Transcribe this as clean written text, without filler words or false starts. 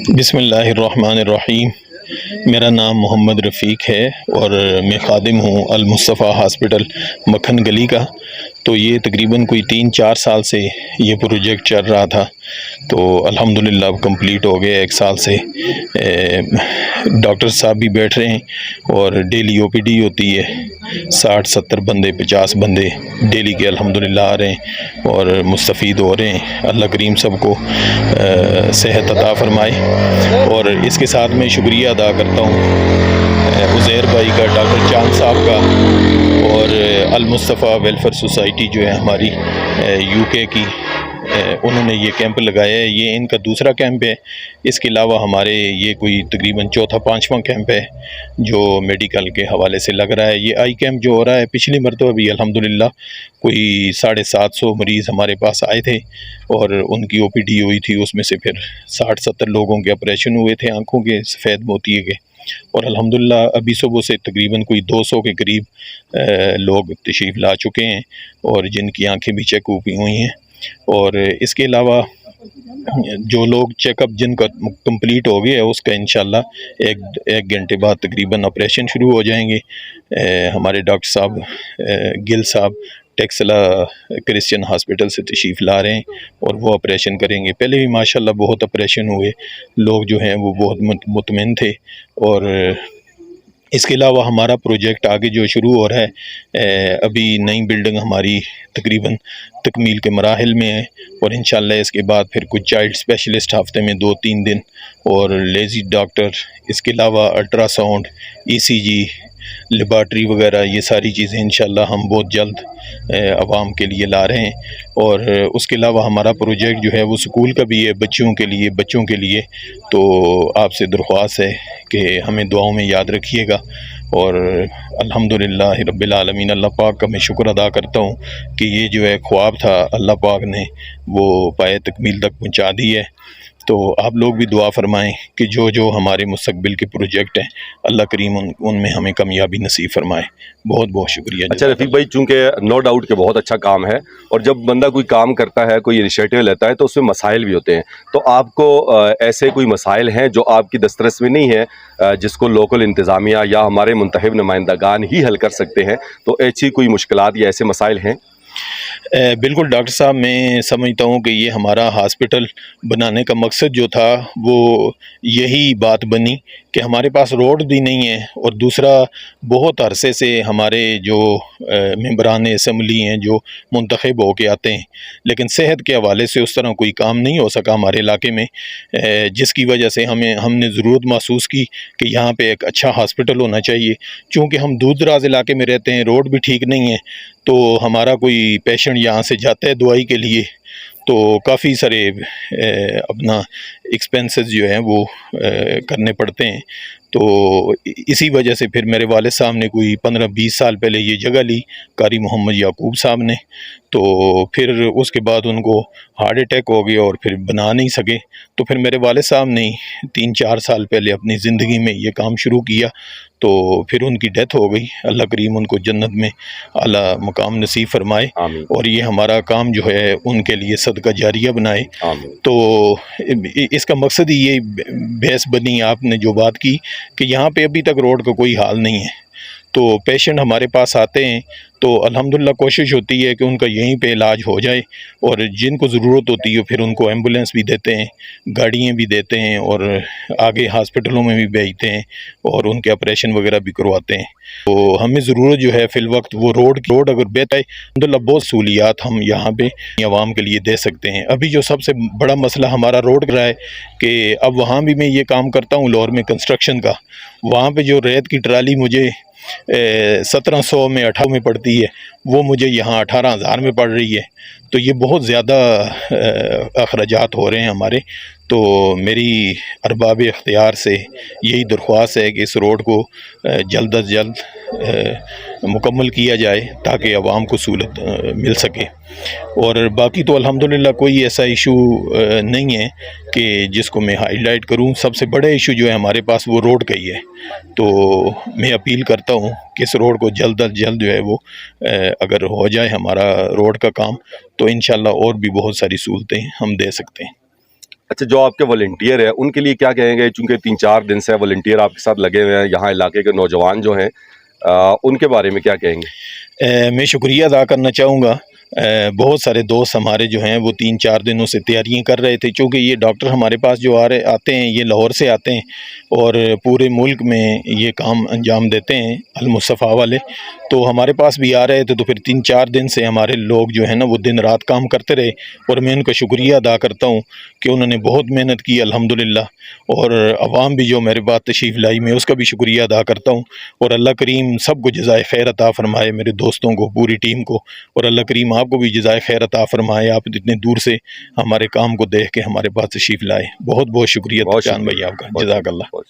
بسم اللہ الرحمن الرحیم۔ میرا نام محمد رفیق ہے اور میں خادم ہوں المصطفیٰ ہاسپٹل مکھن گلی کا۔ تو یہ تقریباً کوئی 3-4 سال سے یہ پروجیکٹ چل رہا تھا، تو الحمدللہ اب کمپلیٹ ہو گیا 1 سال سے۔ ڈاکٹر صاحب بھی بیٹھ رہے ہیں اور ڈیلی او پی ڈی ہوتی ہے، 60-70 بندے 50 بندے ڈیلی کے الحمدللہ آ رہے ہیں اور مستفید ہو رہے ہیں۔ اللہ کریم سب کو صحت عطا فرمائے۔ اور اس کے ساتھ میں شکریہ ادا کرتا ہوں عزیر بھائی کا، ڈاکٹر چاند صاحب کا، اور المصطفیٰ ویلفیئر سوسائٹی جو ہے ہماری یو کے کی، انہوں نے یہ کیمپ لگایا ہے۔ یہ ان کا دوسرا کیمپ ہے۔ اس کے علاوہ ہمارے یہ کوئی تقریباً چوتھا 5واں کیمپ ہے جو میڈیکل کے حوالے سے لگ رہا ہے۔ یہ آئی کیمپ جو ہو رہا ہے، پچھلی مرتبہ بھی الحمدللہ کوئی 750 مریض ہمارے پاس آئے تھے اور ان کی او پی ڈی ہوئی تھی۔ اس میں سے پھر 60-70 لوگوں کے آپریشن ہوئے تھے آنکھوں کے سفید موتیے کے، اور الحمدللہ ابھی صبح سے تقریباً کوئی 200 کے قریب لوگ تشریف لا چکے ہیں اور جن کی آنکھیں بھی چیک ہوئی ہوئی ہیں۔ اور اس کے علاوہ جو لوگ چیک اپ جن کا کمپلیٹ ہو گیا ہے، اس کا انشاءاللہ ایک گھنٹے بعد تقریباً آپریشن شروع ہو جائیں گے۔ ہمارے ڈاکٹر صاحب گل صاحب ٹیکسلا کرسچن ہاسپٹل سے تشریف لا رہے ہیں اور وہ آپریشن کریں گے۔ پہلے بھی ماشاءاللہ بہت آپریشن ہوئے، لوگ جو ہیں وہ بہت مطمئن تھے۔ اور اس کے علاوہ ہمارا پروجیکٹ آگے جو شروع ہو رہا ہے، ابھی نئی بلڈنگ ہماری تقریباً تکمیل کے مراحل میں ہے، اور انشاءاللہ اس کے بعد پھر کچھ چائلڈ اسپیشلسٹ ہفتے میں 2-3 دن، اور لیزی ڈاکٹر، اس کے علاوہ الٹرا ساؤنڈ، ای سی جی، لیبارٹری وغیرہ، یہ ساری چیزیں انشاءاللہ ہم بہت جلد عوام کے لیے لا رہے ہیں۔ اور اس کے علاوہ ہمارا پروجیکٹ جو ہے وہ سکول کا بھی ہے، بچوں کے لیے۔ تو آپ سے درخواست ہے کہ ہمیں دعاؤں میں یاد رکھیے گا۔ اور الحمدللہ رب العالمین، اللہ پاک کا میں شکر ادا کرتا ہوں کہ یہ جو ہے خواب تھا، اللہ پاک نے وہ پائے تکمیل تک پہنچا دی ہے۔ تو آپ لوگ بھی دعا فرمائیں کہ جو ہمارے مستقبل کے پروجیکٹ ہیں، اللہ کریم ان میں ہمیں کامیابی نصیب فرمائے۔ بہت بہت شکریہ۔ اچھا رفیق بھائی، چونکہ نو ڈاؤٹ کہ بہت اچھا کام ہے، اور جب بندہ کوئی کام کرتا ہے، کوئی انیشیٹو لیتا ہے، تو اس میں مسائل بھی ہوتے ہیں۔ تو آپ کو ایسے کوئی مسائل ہیں جو آپ کی دسترس میں نہیں ہے، جس کو لوکل انتظامیہ یا ہمارے منتخب نمائندگان ہی حل کر سکتے ہیں؟ تو ایسی کوئی مشکلات یا ایسے مسائل ہیں؟ بالکل ڈاکٹر صاحب، میں سمجھتا ہوں کہ یہ ہمارا ہاسپٹل بنانے کا مقصد جو تھا وہ یہی بات بنی کہ ہمارے پاس روڈ بھی نہیں ہے، اور دوسرا بہت عرصے سے ہمارے جو ممبران اسمبلی ہیں جو منتخب ہو کے آتے ہیں، لیکن صحت کے حوالے سے اس طرح کوئی کام نہیں ہو سکا ہمارے علاقے میں، جس کی وجہ سے ہم نے ضرورت محسوس کی کہ یہاں پہ ایک اچھا ہاسپٹل ہونا چاہیے۔ چونکہ ہم دور دراز علاقے میں رہتے ہیں، روڈ بھی ٹھیک نہیں ہے، تو ہمارا کوئی پیشنٹ یہاں سے جاتا ہے دوائی کے لیے تو کافی سارے اپنا ایکسپینسز جو ہیں وہ کرنے پڑتے ہیں۔ تو اسی وجہ سے پھر میرے والد صاحب نے کوئی 15-20 سال پہلے یہ جگہ لی، قاری محمد یعقوب صاحب نے۔ تو پھر اس کے بعد ان کو ہارٹ اٹیک ہو گیا اور پھر بنا نہیں سکے، تو پھر میرے والد صاحب نے 3-4 سال پہلے اپنی زندگی میں یہ کام شروع کیا، تو پھر ان کی ڈیتھ ہو گئی۔ اللہ کریم ان کو جنت میں اعلیٰ مقام نصیب فرمائے، آمین۔ اور یہ ہمارا کام جو ہے ان کے لیے صدقہ جاریہ بنائے۔ آمین۔ تو اس کا مقصد ہی یہ بحث بنی آپ نے جو بات کی کہ یہاں پہ ابھی تک روڈ کا کوئی حال نہیں ہے، تو پیشنٹ ہمارے پاس آتے ہیں تو الحمدللہ کوشش ہوتی ہے کہ ان کا یہیں پہ علاج ہو جائے، اور جن کو ضرورت ہوتی ہے پھر ان کو ایمبولینس بھی دیتے ہیں، گاڑیاں بھی دیتے ہیں، اور آگے ہاسپٹلوں میں بھی بھیجتے ہیں اور ان کے آپریشن وغیرہ بھی کرواتے ہیں۔ تو ہمیں ضرورت جو ہے فی الوقت وہ روڈ اگر بہتر ہے، الحمدللہ بہت سہولیات ہم یہاں پہ عوام کے لیے دے سکتے ہیں۔ ابھی جو سب سے بڑا مسئلہ ہمارا روڈ کا ہے کہ اب وہاں بھی میں یہ کام کرتا ہوں لاہور میں کنسٹرکشن کا، وہاں پہ جو ریت کی ٹرالی مجھے 1700 میں 18 میں پڑتی ہے، وہ مجھے یہاں 18,000 میں پڑ رہی ہے۔ تو یہ بہت زیادہ اخراجات ہو رہے ہیں ہمارے۔ تو میری ارباب اختیار سے یہی درخواست ہے کہ اس روڈ کو جلد از جلد مکمل کیا جائے تاکہ عوام کو سہولت مل سکے۔ اور باقی تو الحمدللہ کوئی ایسا ایشو نہیں ہے کہ جس کو میں ہائی لائٹ کروں۔ سب سے بڑا ایشو جو ہے ہمارے پاس وہ روڈ کا ہی ہے۔ تو میں اپیل کرتا ہوں کہ اس روڈ کو جلد از جلد جو ہے وہ اگر ہو جائے ہمارا روڈ کا کام، تو انشاءاللہ اور بھی بہت ساری سہولتیں ہم دے سکتے ہیں۔ اچھا، جو آپ کے والنٹیئر ہیں ان کے لیے کیا کہیں گے؟ چونکہ 3-4 دن سے والنٹیئر آپ کے ساتھ لگے ہوئے ہیں، یہاں علاقے کے نوجوان جو ہیں ان کے بارے میں کیا کہیں گے؟ میں شکریہ ادا کرنا چاہوں گا. بہت سارے دوست ہمارے جو ہیں وہ 3-4 دنوں سے تیاریاں کر رہے تھے، چونکہ یہ ڈاکٹر ہمارے پاس جو آتے ہیں یہ لاہور سے آتے ہیں اور پورے ملک میں یہ کام انجام دیتے ہیں المصطفیٰ والے. تو ہمارے پاس بھی آ رہے تھے، تو پھر 3-4 دن سے ہمارے لوگ جو ہیں نا وہ دن رات کام کرتے رہے، اور میں ان کا شکریہ ادا کرتا ہوں کہ انہوں نے بہت محنت کی الحمدللہ. اور عوام بھی جو میرے بات تشریف لائی، میں اس کا بھی شکریہ ادا کرتا ہوں. اور اللہ کریم سب کو جزائے خیر عطا فرمائے، میرے دوستوں کو، پوری ٹیم کو. اور اللہ کریم آپ کو بھی جزائے خیر عطا فرمائے، آپ اتنے دور سے ہمارے کام کو دیکھ کے ہمارے پاس تشریف لائے. بہت بہت شکریہ بہت چاند شکریہ، بھائی آپ کا، بہت جزاک اللہ. بہت